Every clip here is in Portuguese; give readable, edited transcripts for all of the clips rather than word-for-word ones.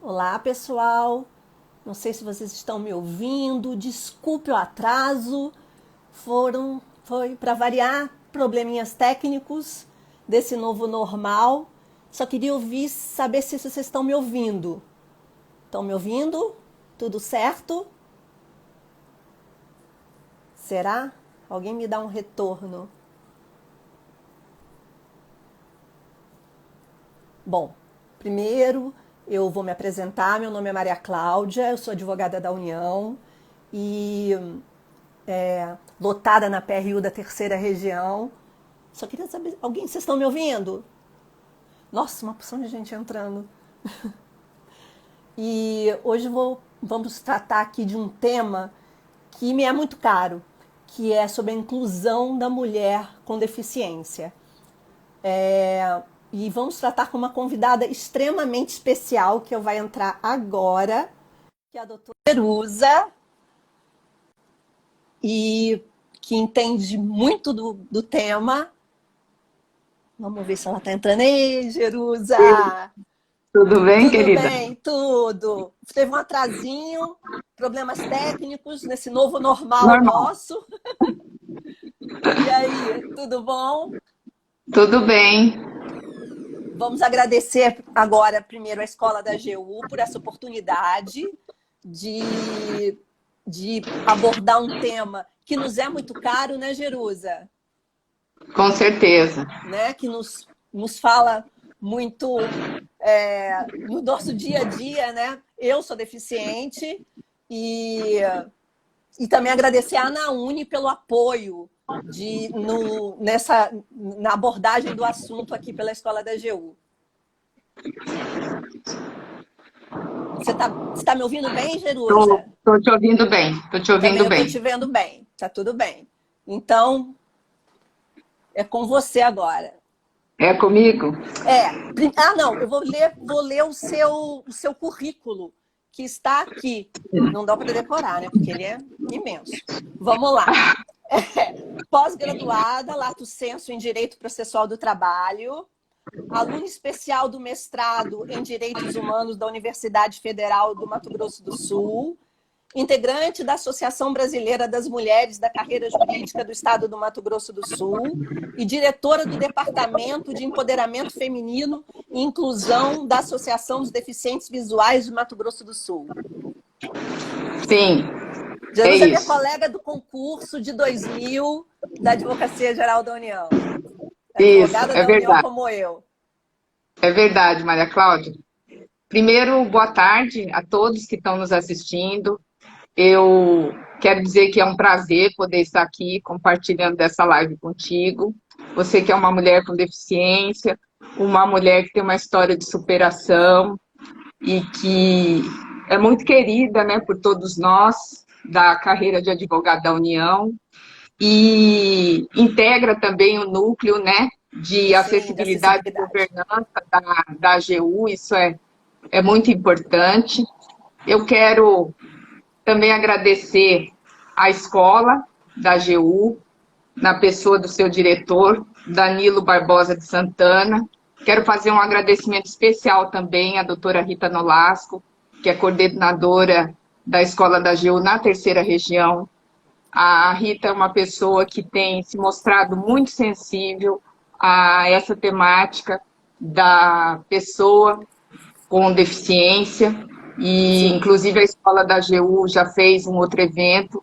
Olá, pessoal. Não sei se vocês estão me ouvindo. Desculpe o atraso. Foi para variar probleminhas técnicos desse novo normal. Só queria ouvir, saber se vocês estão me ouvindo. Estão me ouvindo? Tudo certo? Será? Alguém me dá um retorno. Bom, primeiro eu vou me apresentar. Meu nome é Maria Cláudia, eu sou advogada da União e lotada na PRU da Terceira Região. Só queria saber, vocês estão me ouvindo? Nossa, uma porção de gente entrando. E hoje vamos tratar aqui de um tema que me é muito caro, que é sobre a inclusão da mulher com deficiência. E vamos tratar com uma convidada extremamente especial, que vai entrar agora, que é a doutora Jerusa, e que entende muito do tema. Vamos ver se ela está entrando. Ei, Jerusa! Tudo bem, Tudo querida? bem, tudo. Teve um atrasinho, problemas técnicos nesse novo normal Normal. nosso. E aí, tudo bom? Tudo bem. Vamos agradecer agora, primeiro, à Escola da AGU por essa oportunidade de abordar um tema que nos é muito caro, né, Jerusa? Com certeza. Né? Que nos fala muito no nosso dia a dia, né? Eu sou deficiente e também agradecer à ANAUNI pelo apoio na abordagem do assunto aqui pela Escola da AGU. Você tá me ouvindo bem, Jerusa? Estou te ouvindo bem. Estou te ouvindo Também eu bem. estou te vendo bem. Tá tudo bem. Então, é com você agora. É comigo? Não, eu vou ler o seu currículo, que está aqui. Não dá para decorar, né? Porque ele é imenso. Vamos lá. Pós-graduada, lato sensu em Direito Processual do Trabalho, aluna especial do mestrado em Direitos Humanos da Universidade Federal do Mato Grosso do Sul, integrante da Associação Brasileira das Mulheres da Carreira Jurídica do Estado do Mato Grosso do Sul e diretora do Departamento de Empoderamento Feminino e Inclusão da Associação dos Deficientes Visuais de Mato Grosso do Sul. Sim. Jerusa é minha colega do concurso de 2000 da Advocacia Geral da União. Advogada da União como eu. É verdade, Maria Cláudia. Primeiro, boa tarde a todos que estão nos assistindo. Eu quero dizer que é um prazer poder estar aqui compartilhando dessa live contigo. Você que é uma mulher com deficiência, uma mulher que tem uma história de superação e que é muito querida, né, por todos nós da carreira de advogada da União e integra também o núcleo, né, de acessibilidade e governança da AGU. Isso é muito importante. Eu quero também agradecer à escola da AGU, na pessoa do seu diretor, Danilo Barbosa de Santana. Quero fazer um agradecimento especial também à doutora Rita Nolasco, que é coordenadora da escola da AGU na Terceira Região. A Rita é uma pessoa que tem se mostrado muito sensível a essa temática da pessoa com deficiência. E, inclusive, a escola da AGU já fez um outro evento,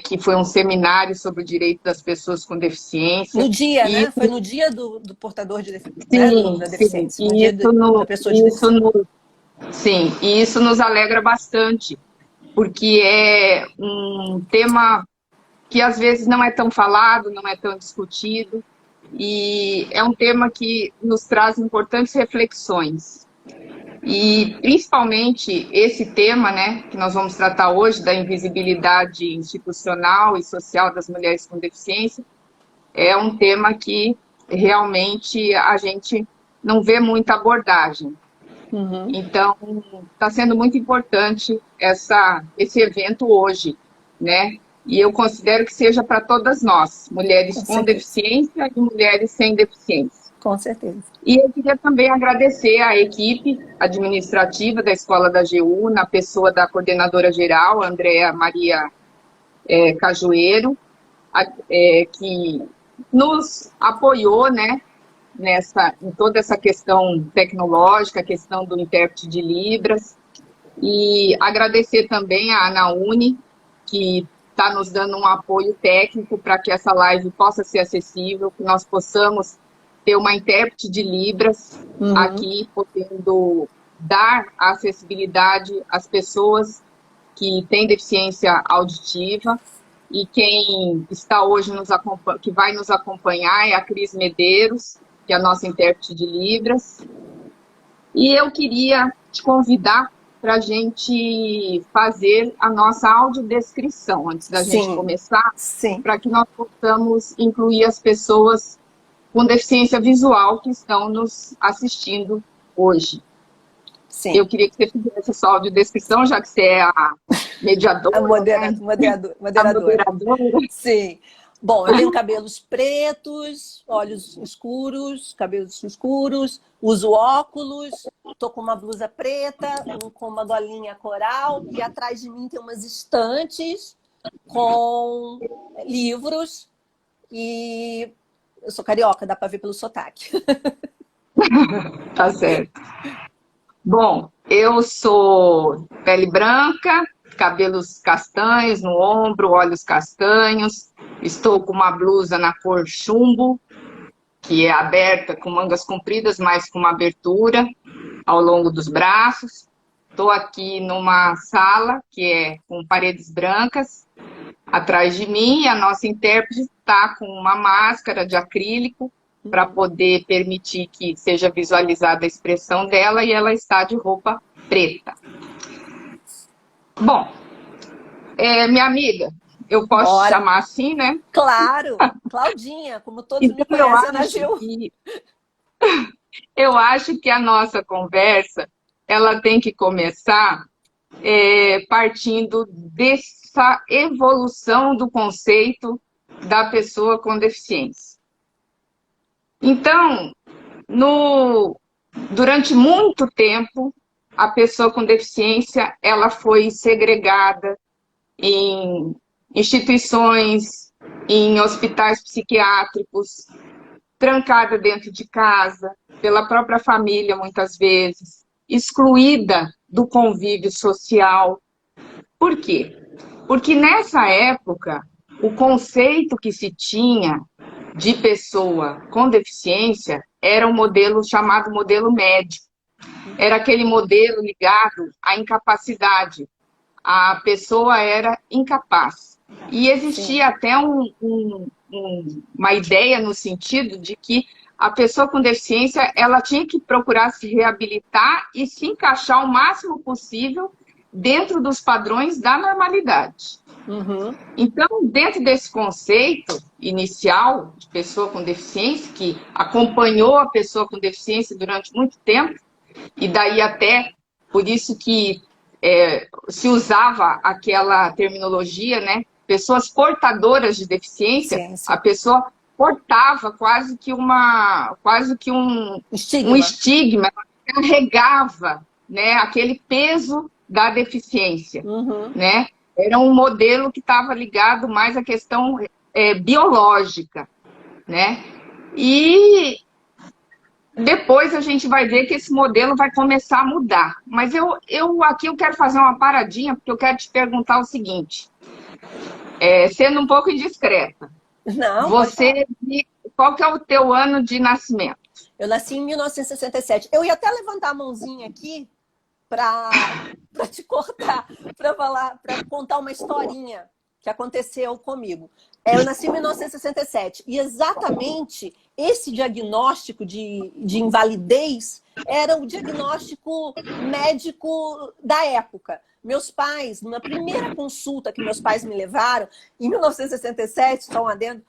que foi um seminário sobre o direito das pessoas com deficiência. No dia, né? Foi no dia do portador de deficiência. Sim, da deficiência. sim. E isso nos alegra bastante, porque é um tema que às vezes não é tão falado, não é tão discutido, e é um tema que nos traz importantes reflexões. E principalmente esse tema, né, que nós vamos tratar hoje, da invisibilidade institucional e social das mulheres com deficiência, é um tema que realmente a gente não vê muita abordagem. Uhum. Então, está sendo muito importante esse evento hoje, né? E eu considero que seja para todas nós, mulheres com deficiência e mulheres sem deficiência. Com certeza. E eu queria também agradecer à equipe administrativa da Escola da AGU, na pessoa da coordenadora geral, Andréa Maria Cajueiro, que nos apoiou, né, em toda essa questão tecnológica, a questão do intérprete de Libras. E agradecer também à Anaúni, que está nos dando um apoio técnico para que essa live possa ser acessível, que nós possamos ter uma intérprete de Libras aqui, podendo dar acessibilidade às pessoas que têm deficiência auditiva. E quem está hoje que vai nos acompanhar é a Cris Medeiros, que é a nossa intérprete de Libras. E eu queria te convidar para a gente fazer a nossa audiodescrição, antes da gente começar, para que nós possamos incluir as pessoas com deficiência visual que estão nos assistindo hoje. Sim. Eu queria que você fizesse a sua audiodescrição, já que você é a mediadora. A moderadora. Sim. Bom, eu tenho cabelos pretos, olhos escuros, cabelos escuros, uso óculos, estou com uma blusa preta, com uma golinha coral, e atrás de mim tem umas estantes com livros, e eu sou carioca, dá para ver pelo sotaque. Tá certo. Bom, eu sou pele branca, cabelos castanhos no ombro, olhos castanhos. Estou com uma blusa na cor chumbo, que é aberta com mangas compridas, mas com uma abertura ao longo dos braços. Estou aqui numa sala que é com paredes brancas. Atrás de mim, a nossa intérprete está com uma máscara de acrílico para poder permitir que seja visualizada a expressão dela, e ela está de roupa preta. Bom, minha amiga, eu posso te chamar assim, né? Claro, Claudinha, como todos me conhecem na Gil. Eu acho que a nossa conversa, ela tem que começar partindo dessa evolução do conceito da pessoa com deficiência. Então, durante muito tempo, a pessoa com deficiência ela foi segregada em instituições, em hospitais psiquiátricos, trancada dentro de casa, pela própria família, muitas vezes, excluída do convívio social. Por quê? Porque nessa época, o conceito que se tinha de pessoa com deficiência era um modelo chamado modelo médico. Era aquele modelo ligado à incapacidade. A pessoa era incapaz. E existia até uma ideia no sentido de que a pessoa com deficiência ela tinha que procurar se reabilitar e se encaixar o máximo possível dentro dos padrões da normalidade. Então, dentro desse conceito inicial de pessoa com deficiência, que acompanhou a pessoa com deficiência durante muito tempo, e daí até por isso que se usava aquela terminologia, né? Pessoas portadoras de deficiência, a pessoa portava quase que um estigma, carregava, né, aquele peso da deficiência, né? Era um modelo que estava ligado mais à questão biológica, né? E depois a gente vai ver que esse modelo vai começar a mudar. Mas aqui eu quero fazer uma paradinha, porque eu quero te perguntar o seguinte, sendo um pouco indiscreta. Não, qual que é o teu ano de nascimento? Eu nasci em 1967. Eu ia até levantar a mãozinha aqui para te cortar, para contar uma historinha que aconteceu comigo. Eu nasci em 1967 e exatamente esse diagnóstico de invalidez era o diagnóstico médico da época. Meus pais, na primeira consulta que meus pais me levaram, em 1967, só um adendo,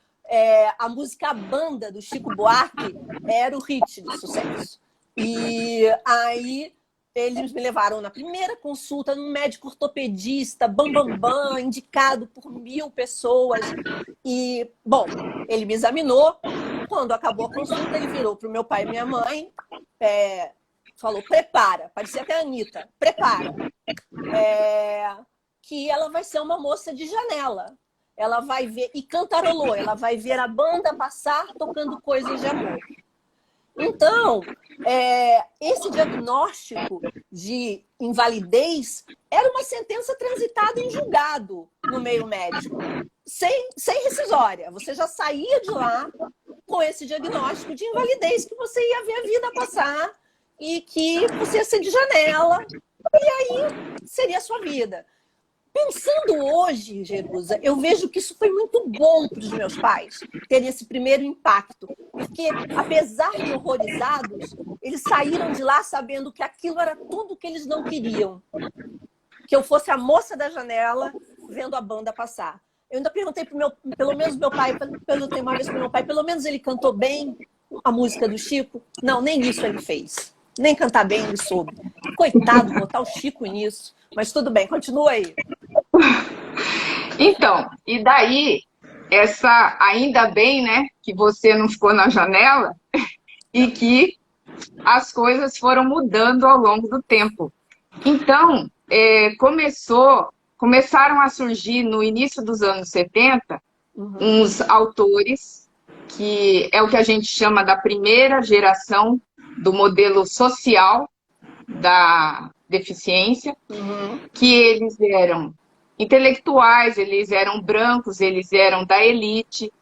a música Banda, do Chico Buarque, era o hit de sucesso. E aí eles me levaram na primeira consulta num médico ortopedista, bam, indicado por 1000 pessoas. E, bom, ele me examinou quando acabou a consulta, ele virou para o meu pai e minha mãe, falou, prepara, parecia até a Anitta, prepara, que ela vai ser uma moça de janela. Ela vai ver, e cantarolou, ela vai ver a banda passar tocando coisas de amor. Então, esse diagnóstico de invalidez era uma sentença transitada em julgado no meio médico, sem rescisória. Você já saía de lá com esse diagnóstico de invalidez, que você ia ver a vida passar e que você ia ser de janela, e aí seria a sua vida. Pensando hoje, Jerusa, eu vejo que isso foi muito bom para os meus pais, terem esse primeiro impacto. Porque, apesar de horrorizados, eles saíram de lá sabendo que aquilo era tudo que eles não queriam. Que eu fosse a moça da janela vendo a banda passar. Eu ainda perguntei pelo menos meu pai, perguntei uma vez para meu pai, pelo menos ele cantou bem a música do Chico? Não, nem isso ele fez. Nem cantar bem ele soube. Coitado, botar o Chico nisso. Mas tudo bem, continua aí. Então, e daí, ainda bem, né, que você não ficou na janela e que as coisas foram mudando ao longo do tempo. Então, começaram a surgir no início dos anos 70 uns autores que é o que a gente chama da primeira geração do modelo social da deficiência, que eles eram intelectuais, eles eram brancos, eles eram da elite,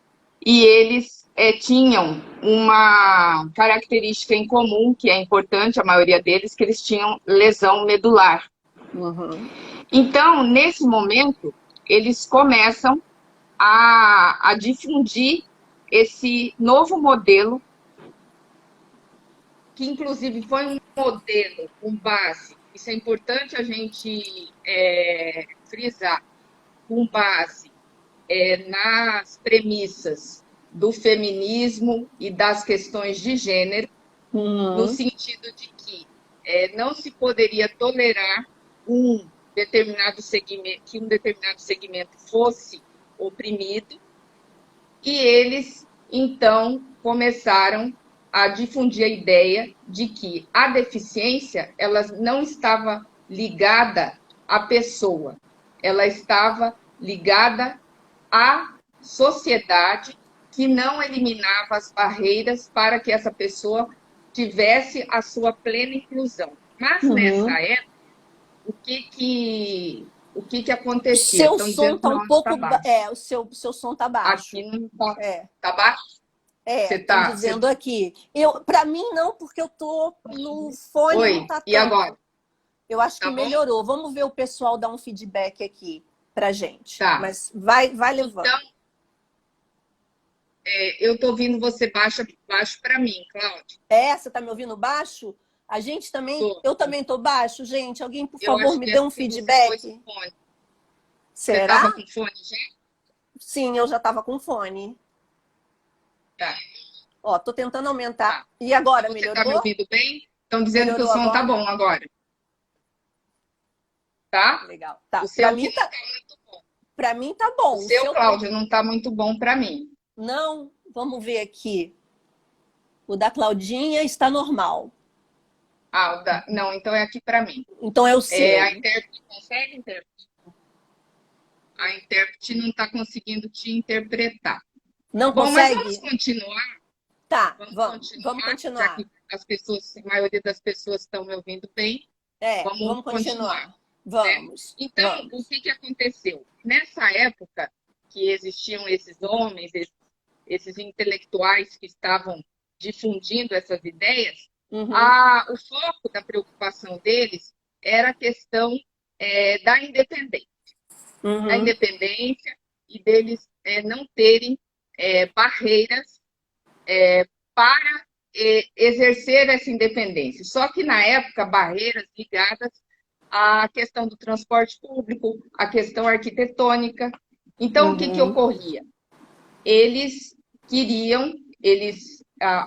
e eles tinham uma característica em comum, que é importante, a maioria deles, que eles tinham lesão medular. Então, nesse momento, eles começam a difundir esse novo modelo, que inclusive foi um modelo com base, isso é importante a gente frisar, com base nas premissas do feminismo e das questões de gênero, no sentido de que não se poderia tolerar que um determinado segmento fosse oprimido, e eles, então, começaram a difundir a ideia de que a deficiência ela não estava ligada à pessoa, ela estava ligada à sociedade, que não eliminava as barreiras para que essa pessoa tivesse a sua plena inclusão. Mas nessa época, o que acontecia? Seu som está um pouco o seu som está baixo. Aqui não está. Está baixo? Estão dizendo aqui. Para mim não, porque eu tô no fone. Oi, não tá e agora? Eu acho que melhorou. Vamos ver o pessoal dar um feedback aqui pra gente. Tá. Mas vai levando. Então, eu estou ouvindo você baixo para mim, Cláudia. Você está me ouvindo baixo? A gente também. Eu também estou baixo, gente. Alguém, por favor, me dê um feedback. Você fone. Será? Você estava com fone já? Sim, eu já estava com fone. Tá. Ó, tô tentando aumentar. Tá. E agora, melhorou? Você está me ouvindo bem? Estão dizendo que o som tá bom agora. Tá? Legal. Tá. Para mim tá muito bom. Para mim tá bom. O seu, Cláudia, não tá muito bom para mim. Não, vamos ver aqui. O da Claudinha está normal. Não, então é aqui para mim. Então é o seu. A intérprete consegue, intérprete? A intérprete não está conseguindo te interpretar. Não consegue? Mas vamos continuar? Tá, vamos continuar. A maioria das pessoas estão me ouvindo bem. Vamos continuar. Vamos. Então, o que aconteceu? Nessa época que existiam esses homens, esses intelectuais que estavam difundindo essas ideias, o foco da preocupação deles era a questão da independência. Da independência e deles não terem barreiras para exercer essa independência. Só que, na época, barreiras ligadas à questão do transporte público, à questão arquitetônica. Então, o que ocorria? Eles queriam,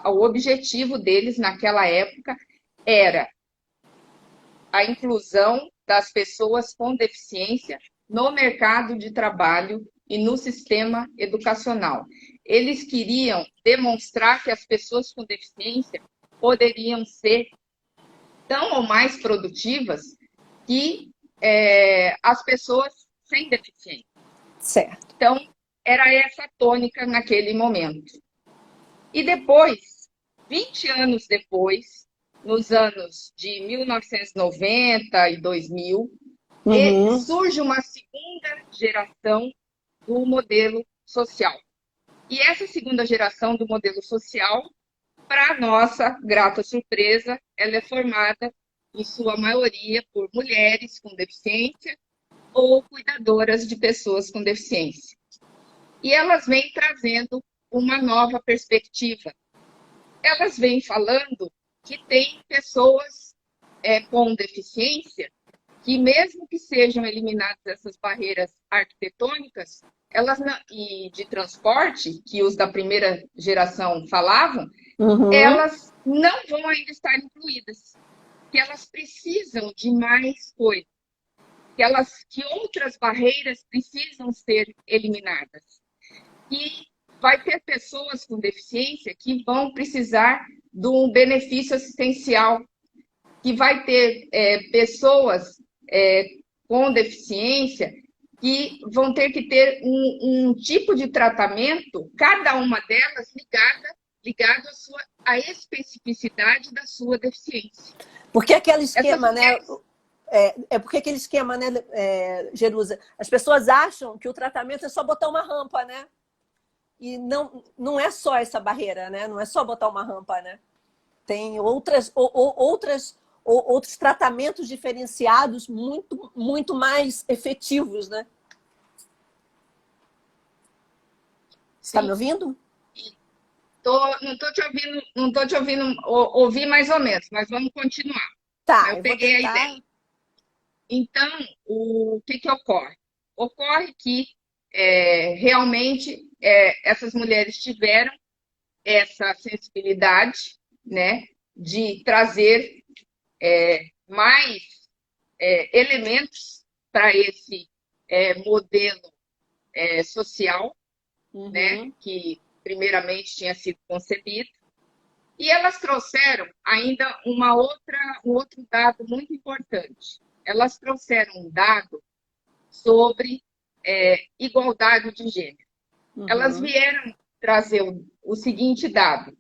o objetivo deles naquela época era a inclusão das pessoas com deficiência no mercado de trabalho e no sistema educacional. eles queriam demonstrar que as pessoas com deficiência poderiam ser tão ou mais produtivas que as pessoas sem deficiência. Certo. Então, era essa a tônica naquele momento. E depois, 20 anos depois, nos anos de 1990 e 2000, surge uma segunda geração do modelo social. E essa segunda geração do modelo social, para nossa grata surpresa, ela é formada, em sua maioria, por mulheres com deficiência ou cuidadoras de pessoas com deficiência. E elas vêm trazendo uma nova perspectiva. Elas vêm falando que tem pessoas com deficiência que, mesmo que sejam eliminadas essas barreiras arquitetônicas, e de transporte, que os da primeira geração falavam, elas não vão ainda estar incluídas, que elas precisam de mais coisas, que outras barreiras precisam ser eliminadas. E vai ter pessoas com deficiência que vão precisar de um benefício assistencial, que vai ter pessoas com deficiência que vão ter que ter um tipo de tratamento, cada uma delas ligado à especificidade da sua deficiência. Porque aquele esquema, né? Porque aquele esquema, né, Jerusa? As pessoas acham que o tratamento é só botar uma rampa, né? E não é só essa barreira, né? Não é só botar uma rampa, né? Tem outros tratamentos diferenciados muito, muito mais efetivos, né? Está me ouvindo? Não estou te ouvindo, ouvi mais ou menos, mas vamos continuar. Tá, eu peguei a ideia. Então, o que ocorre? Ocorre que realmente essas mulheres tiveram essa sensibilidade, né, de trazer mais elementos para esse modelo social, né, que primeiramente tinha sido concebido. E elas trouxeram ainda um outro dado muito importante. Elas trouxeram um dado sobre igualdade de gênero. Elas vieram trazer o seguinte dado,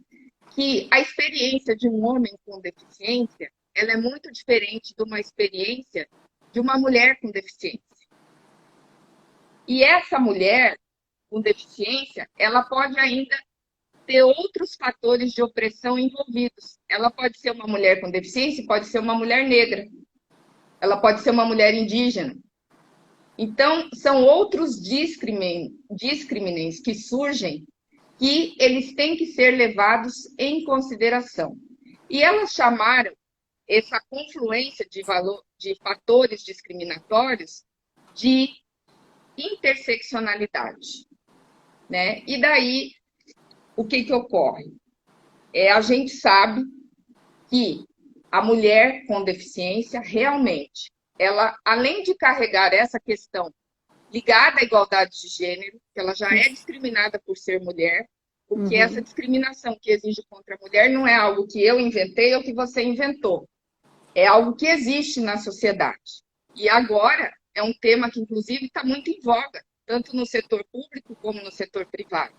que a experiência de um homem com deficiência, ela é muito diferente de uma experiência de uma mulher com deficiência. E essa mulher com deficiência, ela pode ainda ter outros fatores de opressão envolvidos. Ela pode ser uma mulher com deficiência, pode ser uma mulher negra, ela pode ser uma mulher indígena. Então, são outros discriminantes que surgem que eles têm que ser levados em consideração. E elas chamaram essa confluência de fatores discriminatórios de interseccionalidade, né? E daí, o que ocorre? A gente sabe que a mulher com deficiência, realmente, ela, além de carregar essa questão ligada à igualdade de gênero, que ela já é discriminada por ser mulher, porque essa discriminação que exige contra a mulher não é algo que eu inventei ou que você inventou. É algo que existe na sociedade. E agora é um tema que, inclusive, está muito em voga, tanto no setor público como no setor privado.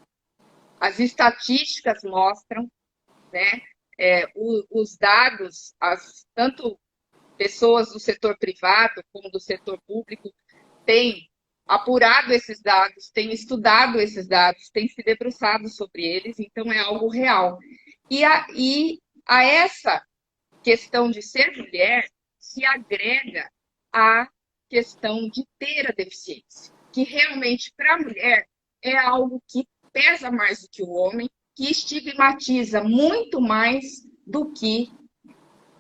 As estatísticas mostram, né, os dados, tanto pessoas do setor privado como do setor público têm apurado esses dados, têm estudado esses dados, têm se debruçado sobre eles, então é algo real. E a essa questão de ser mulher se agrega a questão de ter a deficiência, que realmente para a mulher é algo que pesa mais do que o homem, que estigmatiza muito mais do que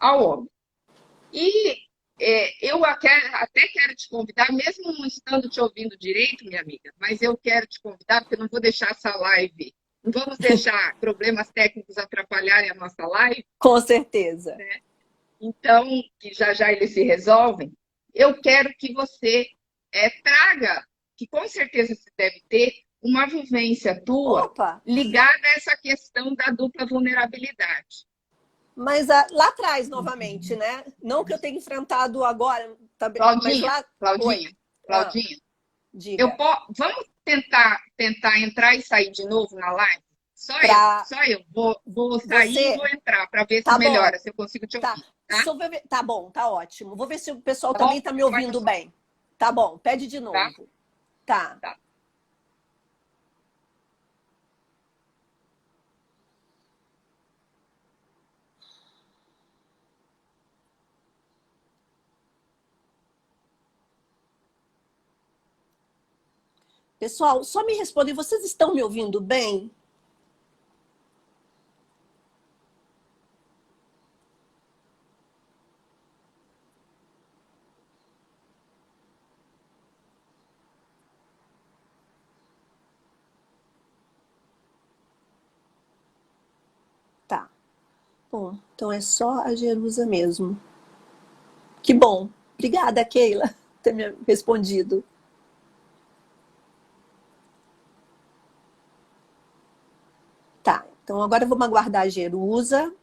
ao homem. E eu até quero te convidar, mesmo não estando te ouvindo direito, minha amiga, mas eu quero te convidar, porque eu não vou deixar essa live, não vamos deixar problemas técnicos atrapalharem a nossa live. Com certeza. Né? Então, que já eles se resolvem, eu quero que você traga, que com certeza você deve ter, uma vivência tua Opa! ligada a essa questão da dupla vulnerabilidade. Mas lá atrás, novamente, né? Não que eu tenha enfrentado agora, também, mas Claudinha, lá... Claudinha, Oi. Ah, Claudinha, diga. vamos tentar entrar e sair de novo na live? Pra Só eu. Vou sair e você... vou entrar para ver se Tá bom. melhora, se eu consigo te Tá. ouvir, tá? Deixa eu ver... Tá bom, tá ótimo. Vou ver se o pessoal Tá bom? também tá me Pode ouvindo só, bem. Tá bom, pede de tá? novo. Tá. Tá. Pessoal, só me respondem, vocês estão me ouvindo bem? Tá. Bom, então é só a Jerusa mesmo. Que bom. Obrigada, Keila, por ter me respondido. Tá, então agora vamos aguardar a Jerusa.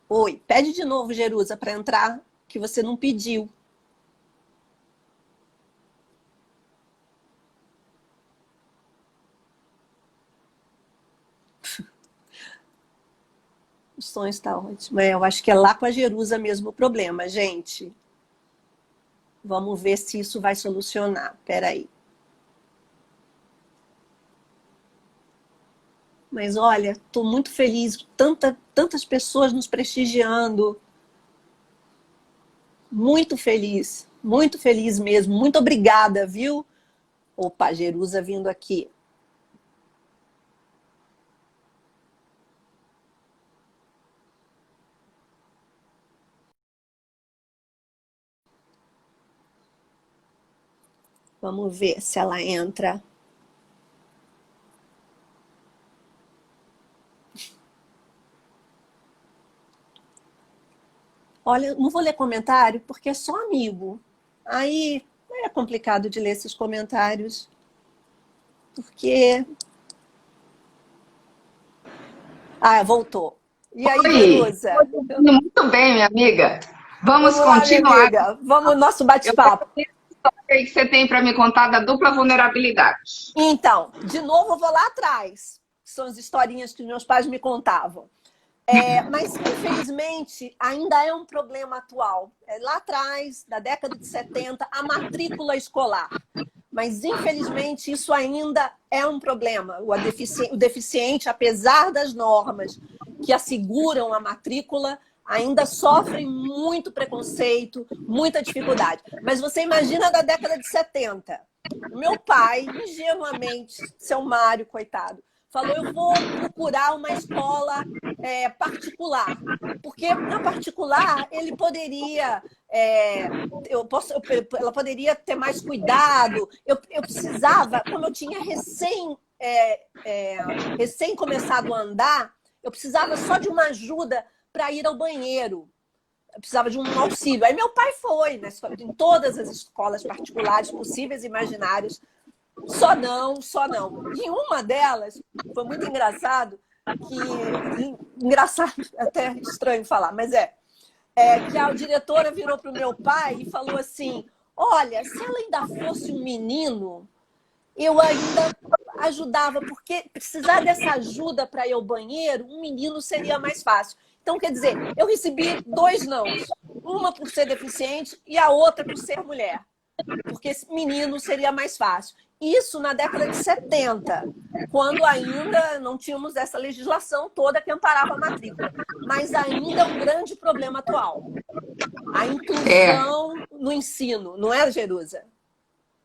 Oi, pede de novo, Jerusa, para entrar, que você não pediu. O som está ótimo. Eu acho que é lá com a Jerusa mesmo o problema, gente. Vamos ver se isso vai solucionar. Peraí. Mas olha, estou muito feliz. Tantas pessoas nos prestigiando. Muito feliz mesmo. Muito obrigada, viu? Opa, Jerusa vindo aqui. Vamos ver se ela entra. Olha, não vou ler comentário porque é só amigo. Aí é complicado de ler esses comentários. Porque... Ah, voltou. E aí, Oi, Jerusa? muito bem, minha amiga. Vamos Vamos lá, minha continuar. amiga. Vamos ao nosso Eu quero bate-papo. saber a história que você tem para me contar da dupla vulnerabilidade. Então, de novo, eu vou lá atrás. São as historinhas que meus pais me contavam. Mas, infelizmente, ainda é um problema atual. Lá atrás, da década de 70, a matrícula escolar. Mas, infelizmente, isso ainda é um problema. O deficiente, apesar das normas que asseguram a matrícula, ainda sofre muito preconceito, muita dificuldade. Mas você imagina da década de 70. Meu pai, ingenuamente, seu Mário, coitado, falou, eu vou procurar uma escola particular. Porque na particular ele poderia... ela poderia ter mais cuidado. Eu precisava, como eu tinha recém começado a andar, eu precisava só de uma ajuda para ir ao banheiro. Eu precisava de um auxílio. Aí meu pai foi em todas as escolas particulares possíveis e imaginárias. Só não. E uma delas, foi muito engraçado, engraçado, até estranho falar, mas que a diretora virou para o meu pai e falou assim, olha, se ela ainda fosse um menino, eu ainda ajudava, porque precisar dessa ajuda para ir ao banheiro, um menino seria mais fácil. Então, quer dizer, eu recebi 2 nãos. Uma por ser deficiente e a outra por ser mulher. Porque esse menino seria mais fácil. Isso na década de 70, quando ainda não tínhamos essa legislação toda que amparava a matrícula. Mas ainda é um grande problema atual. A inclusão no ensino, não é, Jerusa?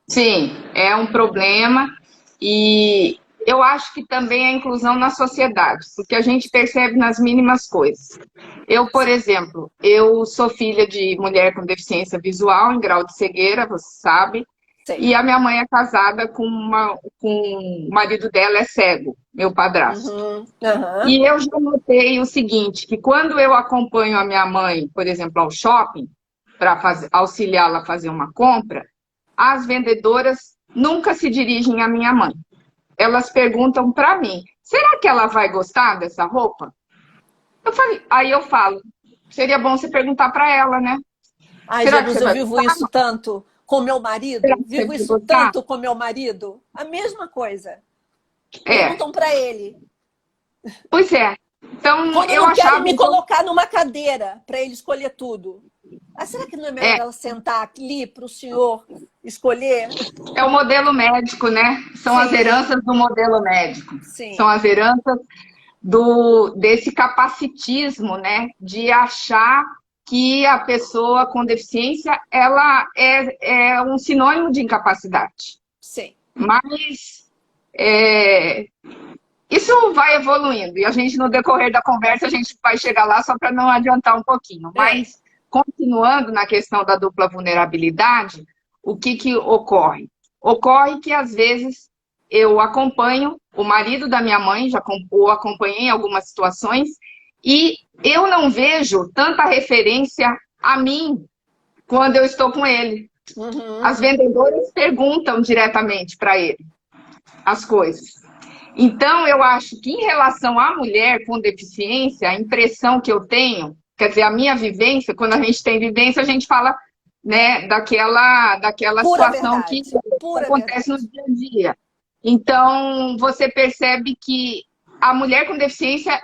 Sim, é um problema e eu acho que também a inclusão na sociedade, porque a gente percebe nas mínimas coisas. Eu, por exemplo, eu sou filha de mulher com deficiência visual, em grau de cegueira, você sabe, Sei. e a minha mãe é casada com o marido dela é cego, meu padrasto. E eu já notei o seguinte, que quando eu acompanho a minha mãe, por exemplo, ao shopping, para auxiliá-la a fazer uma compra, as vendedoras nunca se dirigem à minha mãe. Elas perguntam para mim, será que ela vai gostar dessa roupa? Aí eu falo, seria bom você perguntar para ela, né? Ai, Será que Jesus, você eu vai vivo gostar? isso tanto com meu Será marido, que você vivo vai isso gostar? tanto com meu marido. A mesma coisa. É, Perguntam para ele. pois é. Então, Quando eu não querem achava... me colocar numa cadeira para ele escolher tudo. Ah, será que não é melhor É, ela sentar ali para o senhor escolher? é o modelo médico, né? São as Sim, heranças do modelo médico. São sim, as heranças desse capacitismo, né? De achar que a pessoa com deficiência ela é um sinônimo de incapacidade. sim. Mas é, isso vai evoluindo e a gente, no decorrer da conversa, a gente vai chegar lá só para não adiantar um pouquinho. É. Mas, continuando na questão da dupla vulnerabilidade, o que ocorre? Ocorre que, às vezes, eu acompanho o marido da minha mãe, já o acompanhei em algumas situações, e eu não vejo tanta referência a mim quando eu estou com ele. Uhum. As vendedoras perguntam diretamente para ele as coisas. Então, eu acho que em relação à mulher com deficiência, a impressão que eu tenho, quer dizer, a minha vivência, quando a gente tem vivência, a gente fala, né, daquela Pura situação que verdade. Pura acontece no verdade. dia a dia. Então, você percebe que a mulher com deficiência,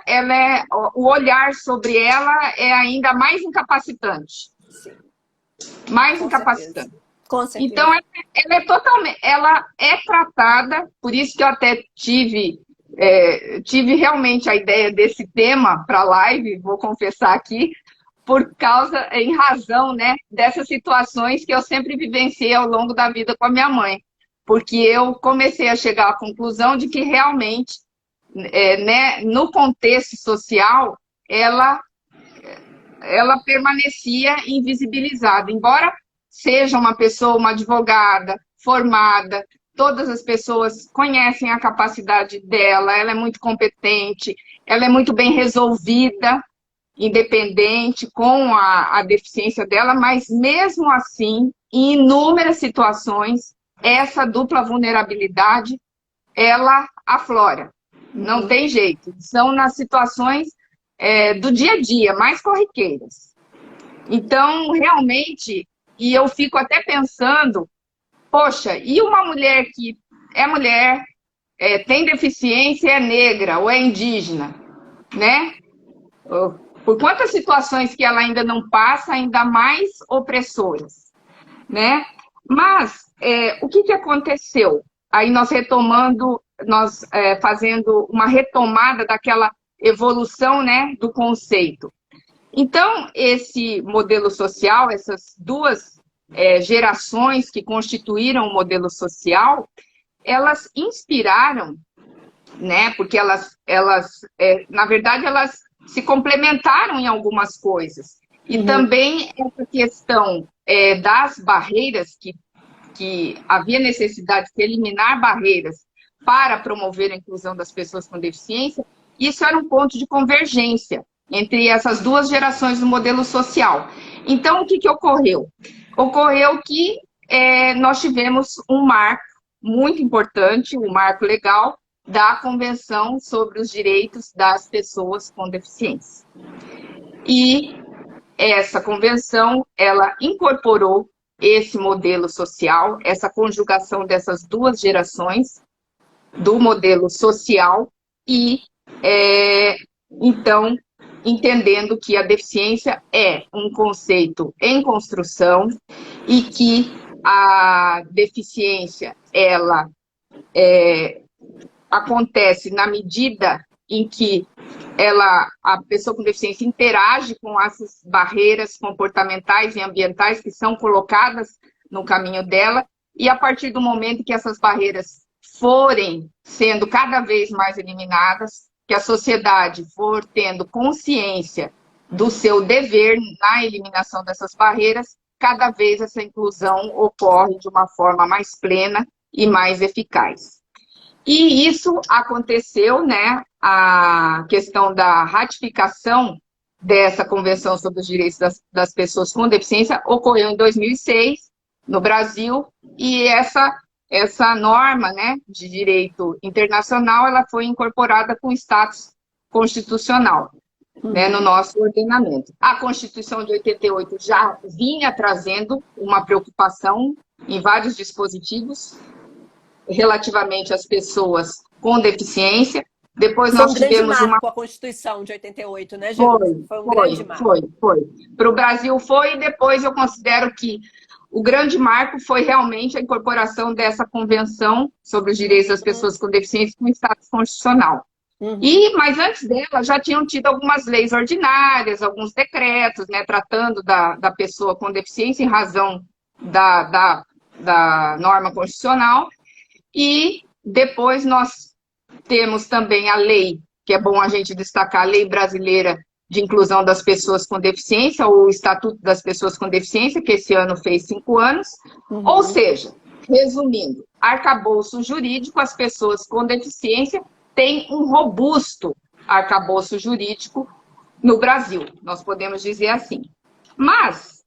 o olhar sobre ela é ainda mais incapacitante. Sim, Mais com certeza. incapacitante. Com Então, certeza. ela é tratada, por isso que eu até tive realmente a ideia desse tema para a live, vou confessar aqui, em razão, né, dessas situações que eu sempre vivenciei ao longo da vida com a minha mãe. Porque eu comecei a chegar à conclusão de que realmente, né, no contexto social, ela permanecia invisibilizada, embora seja uma pessoa, uma advogada, formada, todas as pessoas conhecem a capacidade dela, ela é muito competente, ela é muito bem resolvida, independente com a deficiência dela, mas mesmo assim, em inúmeras situações, essa dupla vulnerabilidade, ela aflora. Não Uhum. tem jeito. São nas situações do dia a dia, mais corriqueiras. Então, realmente, e eu fico até pensando, poxa, e uma mulher que é mulher, tem deficiência, é negra ou é indígena, né? Por quantas situações que ela ainda não passa, ainda mais opressoras, né? Mas, o que aconteceu? Aí nós fazendo uma retomada daquela evolução, né, do conceito. Então, esse modelo social, essas duas gerações que constituíram o modelo social, elas inspiraram, né? Porque na verdade, elas se complementaram em algumas coisas. E Uhum. também essa questão das barreiras, que havia necessidade de eliminar barreiras para promover a inclusão das pessoas com deficiência, isso era um ponto de convergência entre essas duas gerações do modelo social. Então, o que ocorreu? Ocorreu que nós tivemos um marco muito importante, um marco legal, da Convenção sobre os Direitos das Pessoas com Deficiência. E essa convenção, ela incorporou esse modelo social, essa conjugação dessas duas gerações do modelo social e, então, entendendo que a deficiência é um conceito em construção e que a deficiência, ela acontece na medida em que a pessoa com deficiência interage com essas barreiras comportamentais e ambientais que são colocadas no caminho dela, e a partir do momento que essas barreiras forem sendo cada vez mais eliminadas, que a sociedade for tendo consciência do seu dever na eliminação dessas barreiras, cada vez essa inclusão ocorre de uma forma mais plena e mais eficaz. E isso aconteceu, né, a questão da ratificação dessa Convenção sobre os Direitos das Pessoas com Deficiência ocorreu em 2006, no Brasil, e essa norma, né, de direito internacional, ela foi incorporada com status constitucional, né, no nosso ordenamento. A Constituição de 88 já vinha trazendo uma preocupação em vários dispositivos relativamente às pessoas com deficiência. Depois Foi nós um grande tivemos marco a Constituição de 88, né, Gilda? Foi um grande marco. Foi. Para o Brasil foi, e depois eu considero que o grande marco foi realmente a incorporação dessa Convenção sobre os Direitos das Pessoas com Deficiência com status constitucional. Mas antes dela já tinham tido algumas leis ordinárias, alguns decretos, né, tratando da pessoa com deficiência em razão da norma constitucional. E depois nós temos também a lei, que é bom a gente destacar, a Lei Brasileira de Inclusão das Pessoas com Deficiência, ou o Estatuto das Pessoas com Deficiência, que esse ano fez 5 anos. Ou seja, resumindo, arcabouço jurídico, as pessoas com deficiência têm um robusto arcabouço jurídico no Brasil, nós podemos dizer assim. Mas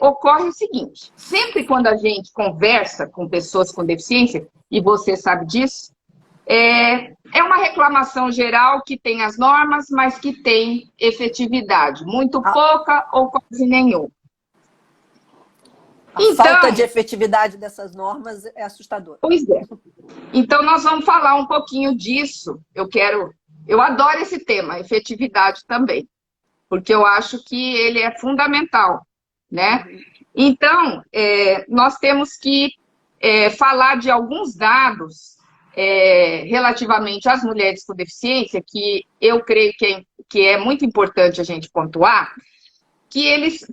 ocorre o seguinte, sempre quando a gente conversa com pessoas com deficiência, e você sabe disso, é uma reclamação geral que tem as normas, mas que tem efetividade, muito pouca ou quase nenhuma. A falta de efetividade dessas normas é assustadora. Pois é. Então, nós vamos falar um pouquinho disso. Eu adoro esse tema, efetividade também, porque eu acho que ele é fundamental, né? Então, nós temos que falar de alguns dados relativamente às mulheres com deficiência, que eu creio que é muito importante a gente pontuar,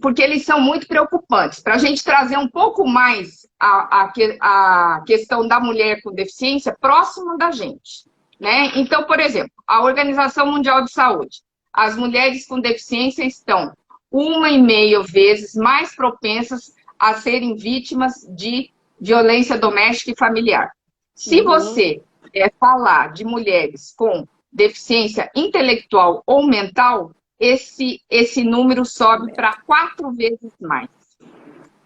porque eles são muito preocupantes. Para a gente trazer um pouco mais a questão da mulher com deficiência próxima da gente, né? Então, por exemplo, a Organização Mundial de Saúde, as mulheres com deficiência estão 1,5 vezes mais propensas a serem vítimas de violência doméstica e familiar. Se você falar de mulheres com deficiência intelectual ou mental, esse número sobe para 4 vezes mais.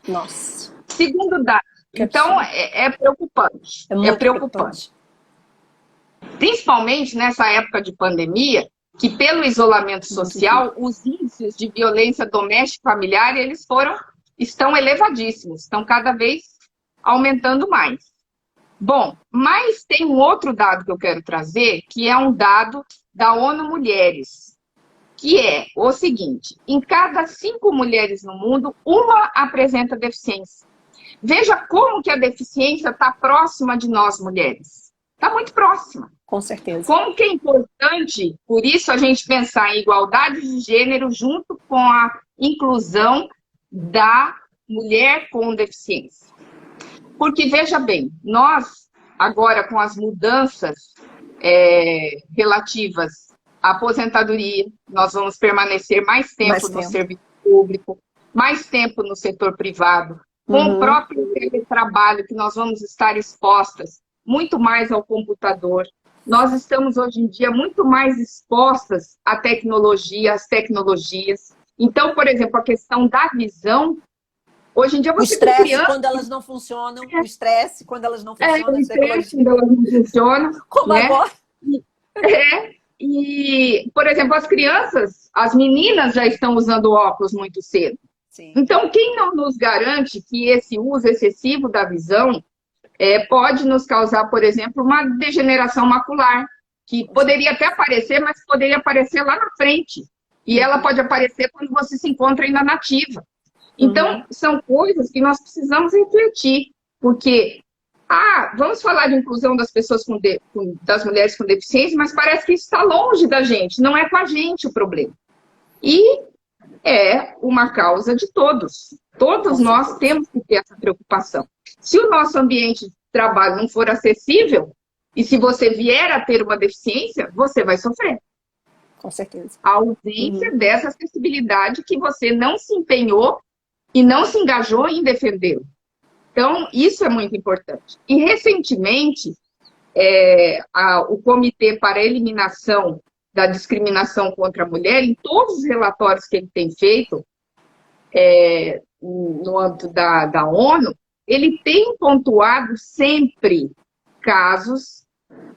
Nossa. Segundo dado. Então, é preocupante. É preocupante. Principalmente nessa época de pandemia, que pelo isolamento social, os índices de violência doméstica e familiar, estão elevadíssimos, estão cada vez aumentando mais. Bom, mas tem um outro dado que eu quero trazer, que é um dado da ONU Mulheres, que é o seguinte: em cada 5 mulheres no mundo, uma apresenta deficiência. Veja como que a deficiência está próxima de nós, mulheres. Está muito próxima. Com certeza. Como que é importante, por isso, a gente pensar em igualdade de gênero junto com a inclusão da mulher com deficiência. Porque, veja bem, nós, agora com as mudanças relativas à aposentadoria, nós vamos permanecer mais tempo no serviço público, mais tempo no setor privado, com o próprio trabalho que nós vamos estar expostas muito mais ao computador. Nós estamos, hoje em dia, muito mais expostas à tecnologia, às tecnologias. Então, por exemplo, a questão da visão, hoje em dia você tem criança... O estresse quando elas não funcionam, o estresse quando elas não funcionam. O estresse quando elas não funcionam. Como né? agora. E, por exemplo, as crianças, as meninas já estão usando óculos muito cedo. Sim. Então, quem não nos garante que esse uso excessivo da visão pode nos causar, por exemplo, uma degeneração macular, que poderia até aparecer, mas poderia aparecer lá na frente. E ela pode aparecer quando você se encontra ainda na ativa. Então, são coisas que nós precisamos refletir, porque, vamos falar de inclusão das pessoas das mulheres com deficiência, mas parece que isso está longe da gente, não é com a gente o problema. E é uma causa de todos. Todos nós temos que ter essa preocupação. Se o nosso ambiente de trabalho não for acessível, e se você vier a ter uma deficiência, você vai sofrer. Com certeza. A ausência dessa acessibilidade que você não se empenhou e não se engajou em defender. Então, isso é muito importante. E, recentemente, o Comitê para a Eliminação da discriminação contra a mulher, em todos os relatórios que ele tem feito, no âmbito da ONU, ele tem pontuado sempre casos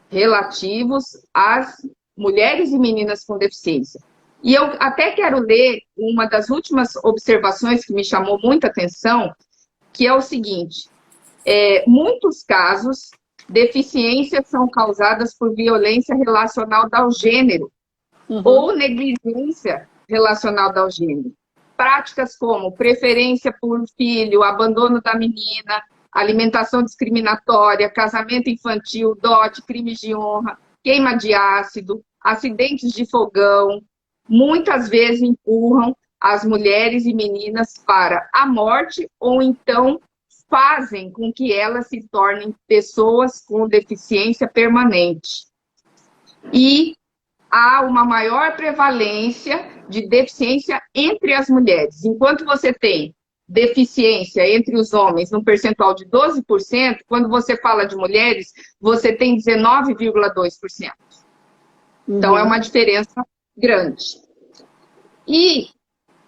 relativos às mulheres e meninas com deficiência. E eu até quero ler uma das últimas observações que me chamou muita atenção, que é o seguinte: muitos casos, deficiências são causadas por violência relacionada ao gênero, ou negligência relacionada ao gênero. Práticas como preferência por filho, abandono da menina, alimentação discriminatória, casamento infantil, dote, crimes de honra, queima de ácido, acidentes de fogão, muitas vezes empurram as mulheres e meninas para a morte ou então fazem com que elas se tornem pessoas com deficiência permanente. E há uma maior prevalência de deficiência entre as mulheres. Enquanto você tem deficiência entre os homens num percentual de 12%, quando você fala de mulheres, você tem 19,2%. Então, é uma diferença grande. E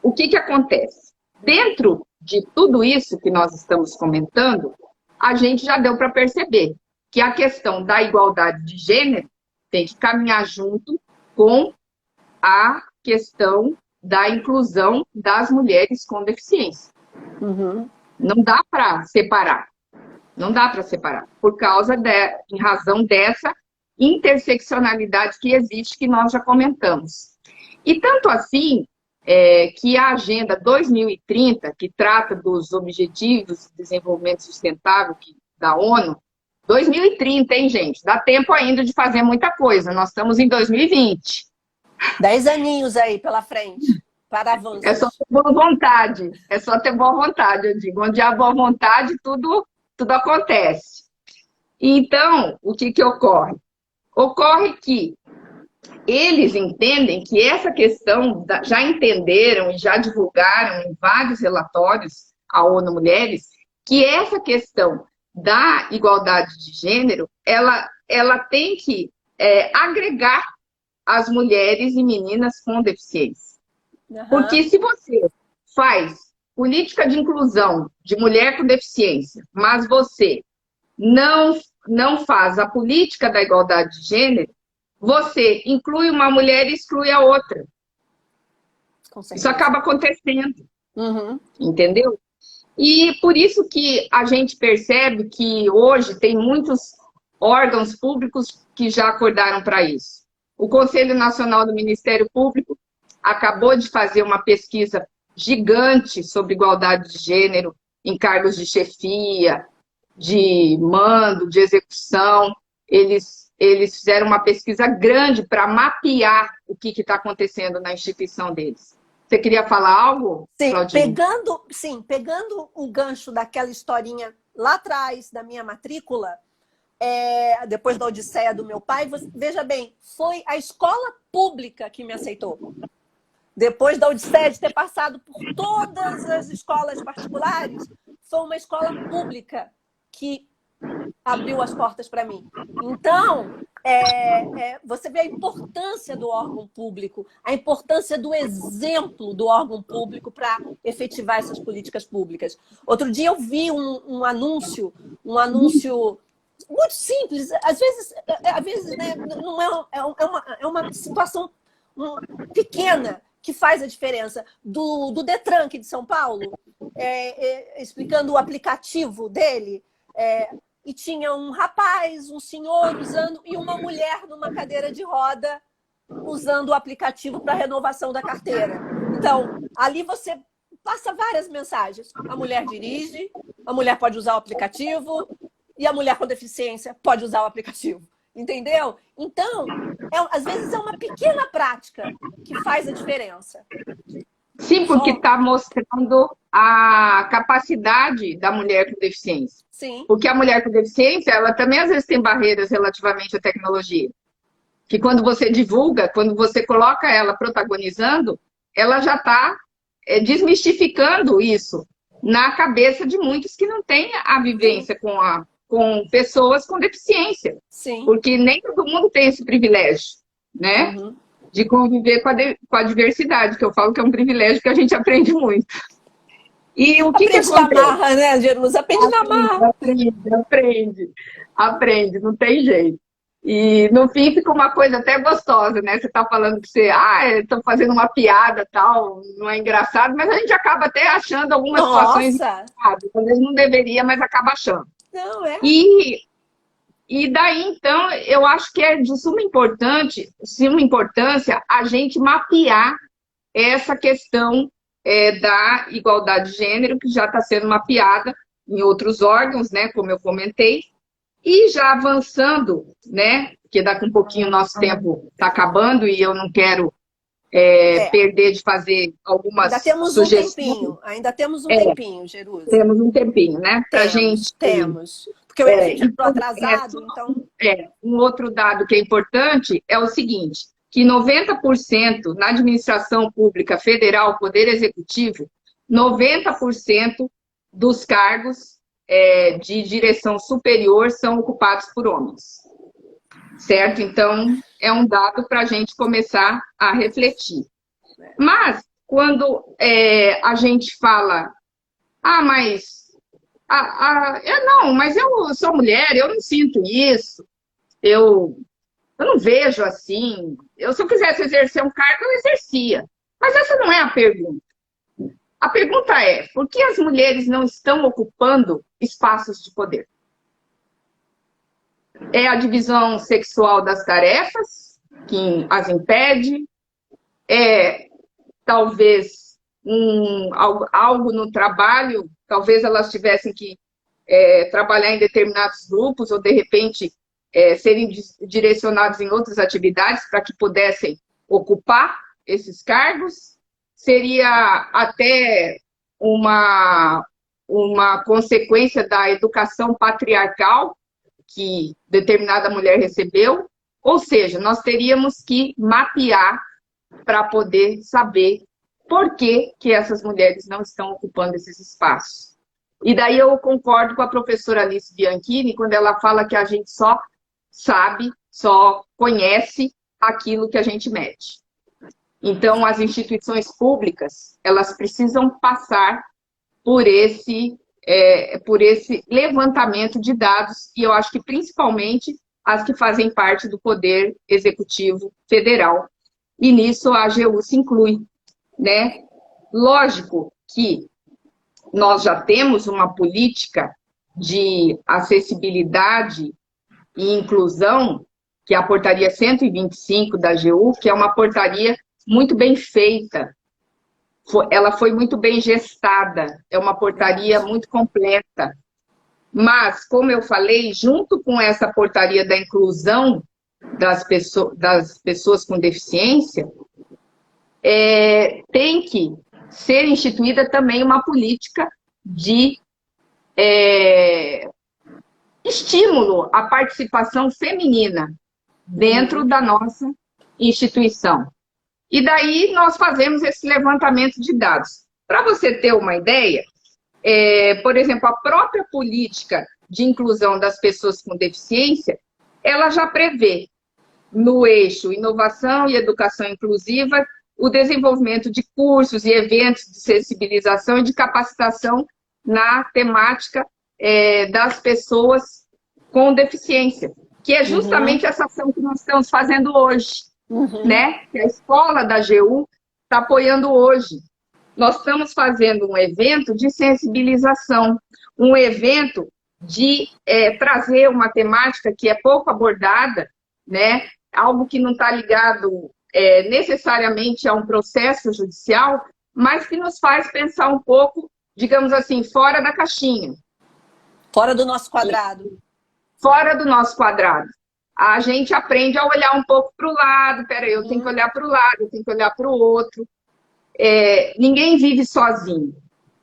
o que acontece? Dentro de tudo isso que nós estamos comentando, a gente já deu para perceber que a questão da igualdade de gênero tem que caminhar junto com a questão da inclusão das mulheres com deficiência. Não dá para separar. Não dá para separar. Em razão dessa interseccionalidade que existe, que nós já comentamos. E tanto assim, que a Agenda 2030, que trata dos Objetivos de Desenvolvimento Sustentável da ONU, 2030, hein, gente? Dá tempo ainda de fazer muita coisa. Nós estamos em 2020. 10 aninhos aí pela frente, para avanços. É só ter boa vontade. É só ter boa vontade, eu digo. Onde há boa vontade, tudo acontece. Então, o que ocorre? Ocorre que eles entendem que essa questão, já entenderam e já divulgaram em vários relatórios a ONU Mulheres, que essa questão da igualdade de gênero, ela tem que agregar as mulheres e meninas com deficiência. Porque se você faz política de inclusão de mulher com deficiência, mas você não faz a política da igualdade de gênero, você inclui uma mulher e exclui a outra. Isso acaba acontecendo. Entendeu? E por isso que a gente percebe que hoje tem muitos órgãos públicos que já acordaram para isso. O Conselho Nacional do Ministério Público acabou de fazer uma pesquisa gigante sobre igualdade de gênero em cargos de chefia, de mando, de execução. Eles fizeram uma pesquisa grande para mapear o que está acontecendo na instituição deles. Você queria falar algo, Sim, pegando o gancho daquela historinha lá atrás da minha matrícula, depois da odisseia do meu pai, veja bem, foi a escola pública que me aceitou. Depois da odisseia de ter passado por todas as escolas particulares, foi uma escola pública que abriu as portas para mim. Então, você vê a importância do órgão público, a importância do exemplo do órgão público para efetivar essas políticas públicas. Outro dia eu vi um anúncio muito simples, às vezes né, não é uma situação pequena que faz a diferença, do Detran aqui de São Paulo, explicando o aplicativo dele, e tinha um rapaz, um senhor usando, e uma mulher numa cadeira de roda usando o aplicativo para renovação da carteira. Então, ali você passa várias mensagens. A mulher dirige, a mulher pode usar o aplicativo, e a mulher com deficiência pode usar o aplicativo. Entendeu? Então, às vezes é uma pequena prática que faz a diferença. Sim, porque está mostrando a capacidade da mulher com deficiência. Sim. Porque a mulher com deficiência, ela também às vezes tem barreiras relativamente à tecnologia. Que quando você divulga, quando você coloca ela protagonizando, ela já está desmistificando isso na cabeça de muitos que não têm a vivência com pessoas com deficiência. Sim. Porque nem todo mundo tem esse privilégio, né? de conviver com a diversidade, que eu falo que é um privilégio que a gente aprende muito. E o que Aprende na acontece? marra, né, Jerusa? Aprende na marra. Aprende, não tem jeito. E no fim fica uma coisa até gostosa, né? Você tá falando que você, estou fazendo uma piada, tal, não é engraçado, mas a gente acaba até achando algumas situações engraçadas, às vezes não deveria, mas acaba achando. Não, é. E daí, então, eu acho que é de suma importância a gente mapear essa questão da igualdade de gênero, que já está sendo mapeada em outros órgãos, né, como eu comentei, e já avançando, né, porque daqui um pouquinho o nosso tempo está acabando e eu não quero perder de fazer algumas sugestões. Ainda temos um tempinho, Jerusa. Temos um tempinho, né, pra gente... Temos. Porque a gente entrou atrasado, então... Um outro dado que é importante é o seguinte, que 90% na administração pública federal, poder executivo, 90% dos cargos de direção superior são ocupados por homens. Certo? Então, é um dado para a gente começar a refletir. Mas, quando a gente fala, mas eu sou mulher, eu não sinto isso, eu não vejo assim. Se eu quisesse exercer um cargo, eu exercia. Mas essa não é a pergunta. A pergunta é, por que as mulheres não estão ocupando espaços de poder? É a divisão sexual das tarefas que as impede? É, talvez, algo no trabalho? Talvez elas tivessem que trabalhar em determinados grupos ou, de repente, serem direcionados em outras atividades para que pudessem ocupar esses cargos. Seria até uma consequência da educação patriarcal que determinada mulher recebeu. Ou seja, nós teríamos que mapear para poder saber por que essas mulheres não estão ocupando esses espaços. E daí eu concordo com a professora Alice Bianchini quando ela fala que a gente só sabe, só conhece aquilo que a gente mede. Então, as instituições públicas, elas precisam passar por esse levantamento de dados, e eu acho que principalmente as que fazem parte do Poder Executivo Federal. E nisso a AGU se inclui, né? Lógico que nós já temos uma política de acessibilidade e inclusão, que é a portaria 125 da AGU, que é uma portaria muito bem feita. Ela foi muito bem gestada, é uma portaria muito completa. Mas, como eu falei, junto com essa portaria da inclusão das pessoas com deficiência, tem que ser instituída também uma política de estímulo à participação feminina dentro da nossa instituição. E daí nós fazemos esse levantamento de dados. Para você ter uma ideia, por exemplo, a própria política de inclusão das pessoas com deficiência, ela já prevê no eixo inovação e educação inclusiva o desenvolvimento de cursos e eventos de sensibilização e de capacitação na temática das pessoas com deficiência, que é justamente essa ação que nós estamos fazendo hoje, né? Que a escola da AGU está apoiando hoje. Nós estamos fazendo um evento de sensibilização, um evento de trazer uma temática que é pouco abordada, né? Algo que não está ligado necessariamente a um processo judicial, mas que nos faz pensar um pouco, digamos assim, fora da caixinha. Fora do nosso quadrado. Fora do nosso quadrado. A gente aprende a olhar um pouco para o lado, peraí, eu tenho que olhar para o lado, eu tenho que olhar para o outro. Ninguém vive sozinho,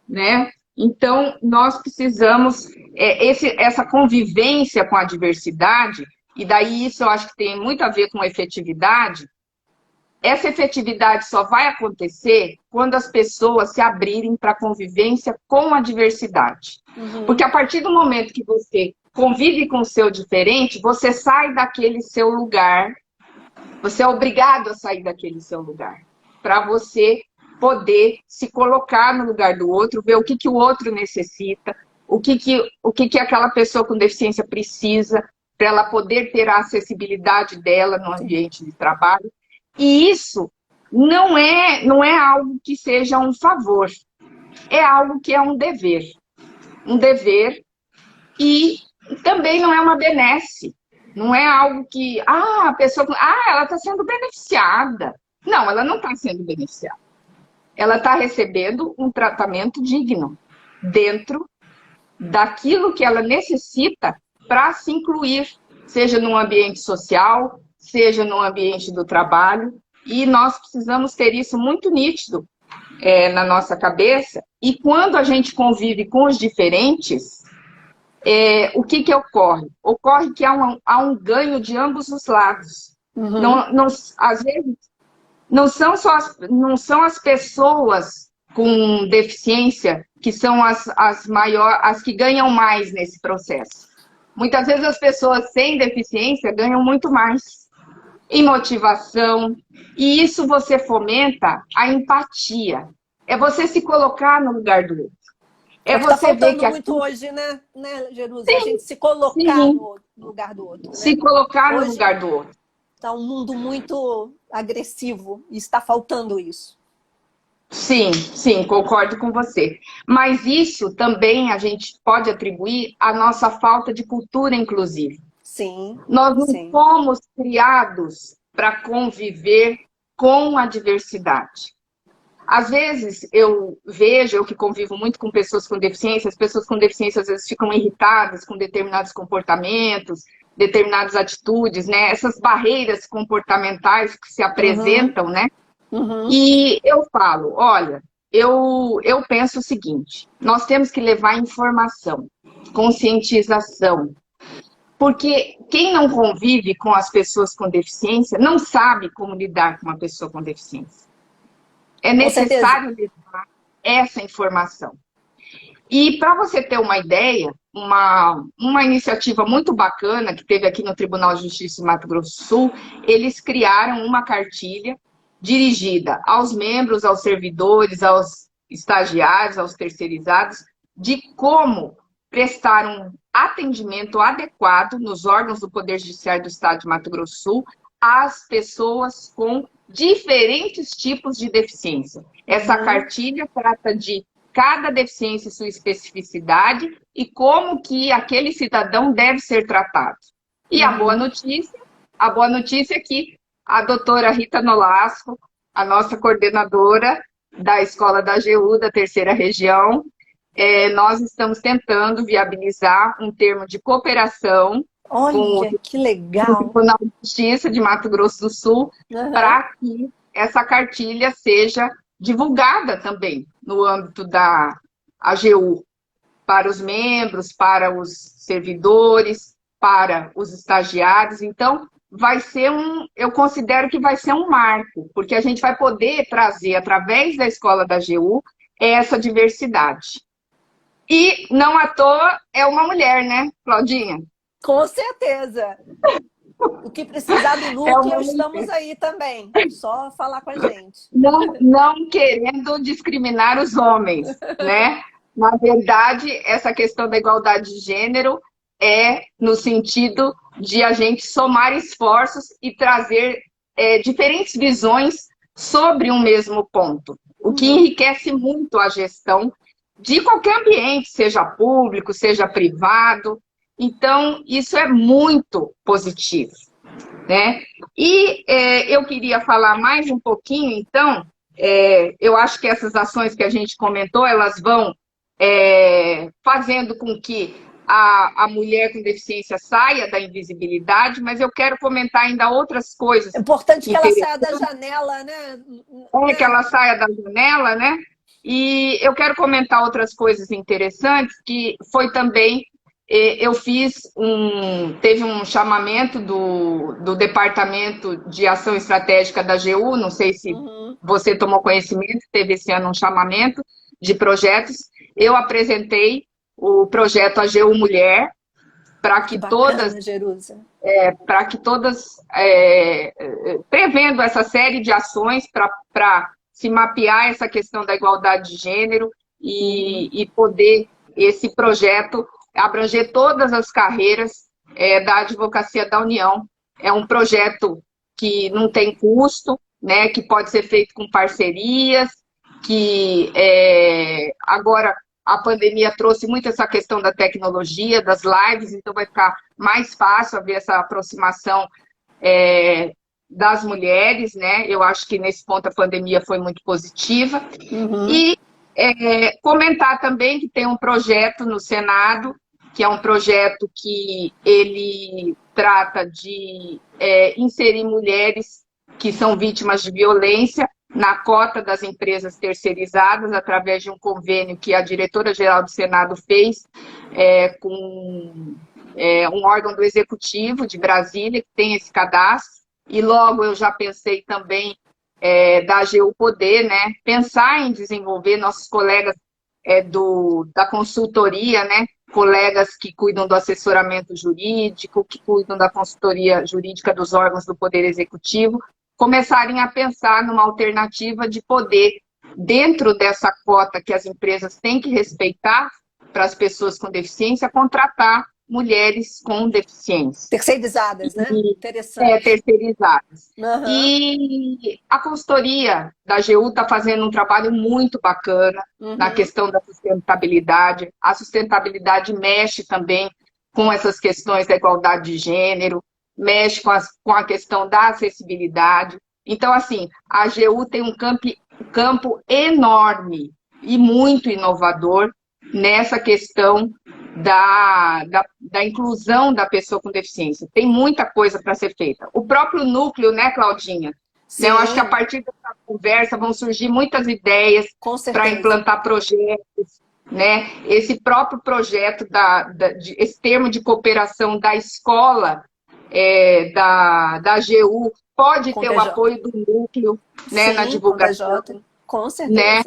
né? Então, nós precisamos, essa convivência com a diversidade, e daí isso eu acho que tem muito a ver com efetividade. Essa efetividade só vai acontecer quando as pessoas se abrirem para a convivência com a diversidade. Porque a partir do momento que você convive com o seu diferente, você sai daquele seu lugar Você é obrigado a sair daquele seu lugar, para você poder se colocar no lugar do outro, ver o que, que o outro necessita, o que aquela pessoa com deficiência precisa, para ela poder ter a acessibilidade dela no ambiente de trabalho. E isso não é algo que seja um favor, é algo que é um dever. Um dever e também não é uma benesse. Não é algo que, a pessoa, ela está sendo beneficiada. Não, ela não está sendo beneficiada. Ela está recebendo um tratamento digno dentro daquilo que ela necessita para se incluir, seja no ambiente social, seja no ambiente do trabalho. E nós precisamos ter isso muito nítido na nossa cabeça. E quando a gente convive com os diferentes, o que que ocorre? Ocorre que há um ganho de ambos os lados. Uhum. Às vezes, não são as pessoas com deficiência que são as que ganham mais nesse processo. Muitas vezes as pessoas sem deficiência ganham muito mais em motivação, e isso você fomenta a empatia. É você se colocar no lugar do outro. É você ver que muito hoje, né, Jerusa? A gente se colocar no lugar do outro. Né? Se colocar no lugar do outro. Está um mundo muito agressivo e está faltando isso. Sim, concordo com você. Mas isso também a gente pode atribuir à nossa falta de cultura inclusiva. Sim. Nós não fomos criados para conviver com a diversidade. Às vezes eu que convivo muito com pessoas com deficiência, as pessoas com deficiência às vezes ficam irritadas com determinados comportamentos, determinadas atitudes, né? Essas barreiras comportamentais que se apresentam, né? Uhum. E eu falo, olha, eu penso o seguinte, nós temos que levar informação, conscientização, porque quem não convive com as pessoas com deficiência não sabe como lidar com uma pessoa com deficiência. É necessário levar essa informação. E para você ter uma ideia, uma iniciativa muito bacana que teve aqui no Tribunal de Justiça de Mato Grosso do Sul, eles criaram uma cartilha dirigida aos membros, aos servidores, aos estagiários, aos terceirizados, de como prestar um atendimento adequado nos órgãos do Poder Judiciário do Estado de Mato Grosso do Sul às pessoas com diferentes tipos de deficiência. Essa cartilha trata de cada deficiência e sua especificidade e como que aquele cidadão deve ser tratado. E a boa notícia é que a doutora Rita Nolasco, a nossa coordenadora da Escola da AGU, da terceira região, nós estamos tentando viabilizar um termo de cooperação Olha, que legal! Com o Tribunal de Justiça de Mato Grosso do Sul, para que essa cartilha seja divulgada também no âmbito da AGU, para os membros, para os servidores, para os estagiários. Então, eu considero que vai ser um marco, porque a gente vai poder trazer, através da Escola da AGU, essa diversidade. E, não à toa, é uma mulher, né, Claudinha? Com certeza. O que precisar do núcleo, estamos aí também. Só falar com a gente. Não querendo discriminar os homens, né? Na verdade, essa questão da igualdade de gênero é no sentido de a gente somar esforços e trazer diferentes visões sobre um mesmo ponto. O que enriquece muito a gestão de qualquer ambiente, seja público, seja privado. Então, isso é muito positivo, né? E eu queria falar mais um pouquinho, então, eu acho que essas ações que a gente comentou, elas vão fazendo com que a mulher com deficiência saia da invisibilidade, mas eu quero comentar ainda outras coisas. É importante que ela saia da janela, né? Que ela saia da janela, né? E eu quero comentar outras coisas interessantes, que foi também... teve um chamamento do Departamento de Ação Estratégica da AGU, não sei se você tomou conhecimento, teve esse ano um chamamento de projetos. Eu apresentei o projeto AGU Mulher, para que todas, prevendo essa série de ações para se mapear essa questão da igualdade de gênero e poder esse projeto abranger todas as carreiras da Advocacia da União. É um projeto que não tem custo, né, que pode ser feito com parcerias, que agora a pandemia trouxe muito essa questão da tecnologia, das lives, então vai ficar mais fácil haver essa aproximação das mulheres, né? Eu acho que nesse ponto a pandemia foi muito positiva. E comentar também que tem um projeto no Senado, que é um projeto que ele trata de inserir mulheres que são vítimas de violência na cota das empresas terceirizadas, através de um convênio que a diretora-geral do Senado fez com um órgão do Executivo de Brasília, que tem esse cadastro. E logo eu já pensei também da AGU Poder, né, pensar em desenvolver nossos colegas da consultoria, né, colegas que cuidam do assessoramento jurídico, que cuidam da consultoria jurídica dos órgãos do Poder Executivo, começarem a pensar numa alternativa de poder, dentro dessa cota que as empresas têm que respeitar para as pessoas com deficiência, contratar mulheres com deficiência. Terceirizadas, né? Interessante. Terceirizadas. E a consultoria da AGU está fazendo um trabalho muito bacana na questão da sustentabilidade. A sustentabilidade mexe também com essas questões da igualdade de gênero, mexe com a questão da acessibilidade. Então, assim, a AGU tem um campo enorme e muito inovador nessa questão da inclusão da pessoa com deficiência. Tem muita coisa para ser feita. O próprio núcleo, né, Claudinha? Sim. Eu acho que a partir dessa conversa vão surgir muitas ideias para implantar projetos, né? Esse próprio projeto, esse termo de cooperação da escola, da AGU, pode ter o apoio do núcleo, né, na divulgação. Com certeza. Né?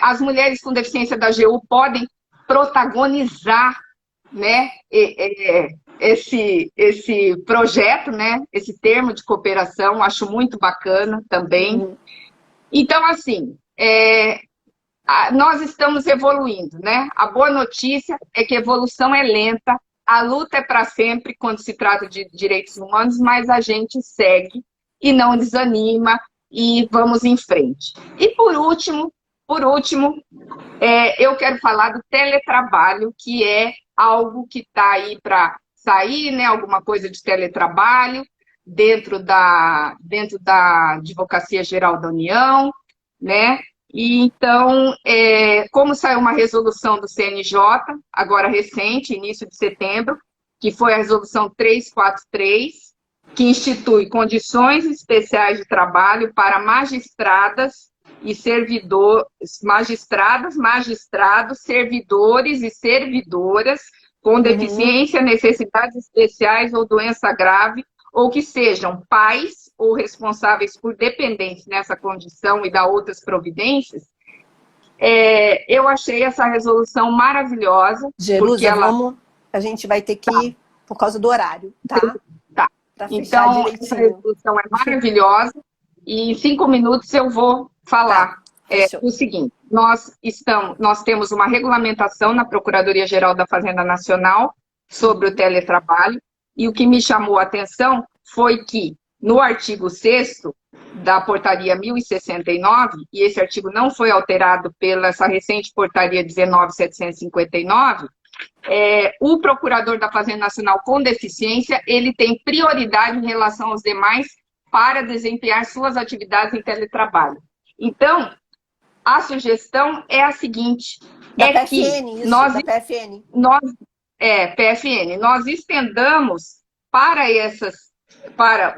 As mulheres com deficiência da AGU podem protagonizar, né, esse projeto, né, esse termo de cooperação, acho muito bacana também. Então, assim, nós estamos evoluindo, né? A boa notícia é que a evolução é lenta, a luta é para sempre quando se trata de direitos humanos, mas a gente segue e não desanima e vamos em frente. E por último, eu quero falar do teletrabalho, que é algo que está aí para sair, né? Alguma coisa de teletrabalho dentro da Advocacia Geral da União, né? E então, como saiu uma resolução do CNJ, agora recente, início de setembro, que foi a resolução 343, que institui condições especiais de trabalho para magistradas e magistrados, servidores e servidoras com deficiência, necessidades especiais ou doença grave, ou que sejam pais ou responsáveis por dependentes nessa condição e da outras providências. Eu achei essa resolução maravilhosa. Jerusa, a gente vai ter que ir por causa do horário, tá? Então, essa resolução é maravilhosa e em 5 minutos eu vou falar o seguinte. Nós temos uma regulamentação na Procuradoria-Geral da Fazenda Nacional sobre o teletrabalho, e o que me chamou a atenção foi que, no artigo 6º da portaria 1069, e esse artigo não foi alterado pela essa recente portaria 19.759, o procurador da Fazenda Nacional com deficiência, ele tem prioridade em relação aos demais para desempenhar suas atividades em teletrabalho. Então, a sugestão é a seguinte, PFN, PFN, nós estendamos para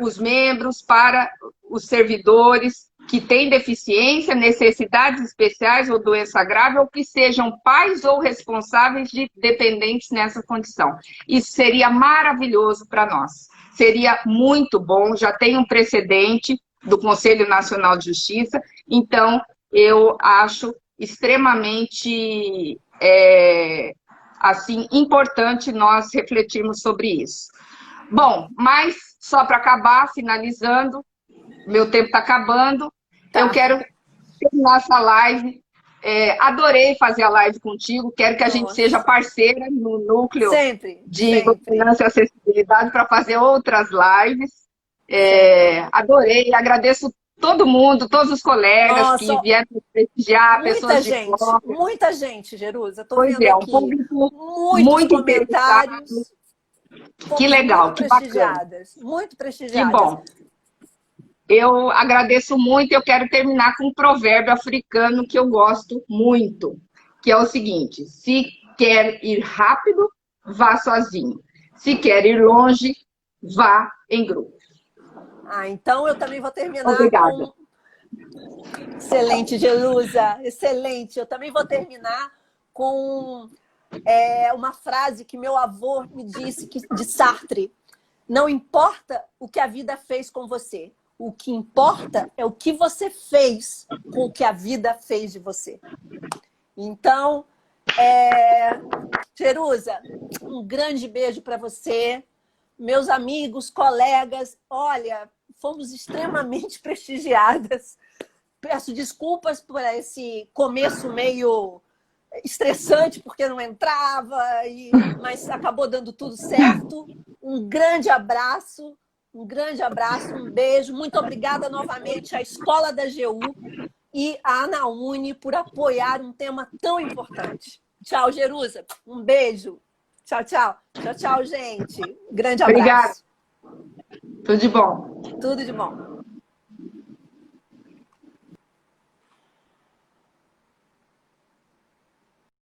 os membros, para os servidores que têm deficiência, necessidades especiais ou doença grave, ou que sejam pais ou responsáveis de dependentes nessa condição. Isso seria maravilhoso para nós. Seria muito bom, já tem um precedente do Conselho Nacional de Justiça, então eu acho extremamente assim, importante nós refletirmos sobre isso. Bom, mas só para acabar, finalizando, meu tempo está acabando, eu quero terminar essa live. Adorei fazer a live contigo, quero que a gente seja parceira no núcleo de governança e acessibilidade para fazer outras lives. Adorei, agradeço todo mundo, todos os colegas que vieram prestigiar, pessoas de fora. Muita gente, Jerusa, estou Pois vendo aqui. Um público Muitos comentários. Que legal, que bacana. Muito prestigiadas. Que bom. Eu agradeço muito. Eu quero terminar com um provérbio africano que eu gosto muito, que é o seguinte: se quer ir rápido, vá sozinho. Se quer ir longe, vá em grupo. Então eu também vou terminar Obrigada. Excelente, Jerusa, excelente. Eu também vou terminar com uma frase que meu avô me disse, de Sartre: não importa o que a vida fez com você, o que importa é o que você fez com o que a vida fez de você. Então, Jerusa, um grande beijo para você. Meus amigos, colegas, olha, fomos extremamente prestigiadas. Peço desculpas por esse começo meio estressante, porque não entrava, mas acabou dando tudo certo. Um grande abraço, um beijo. Muito obrigada novamente à Escola da AGU e à Anaúni por apoiar um tema tão importante. Tchau, Jerusa. Um beijo. Tchau, tchau. Tchau, tchau, gente. Grande abraço. Obrigada. Tudo de bom. Tudo de bom.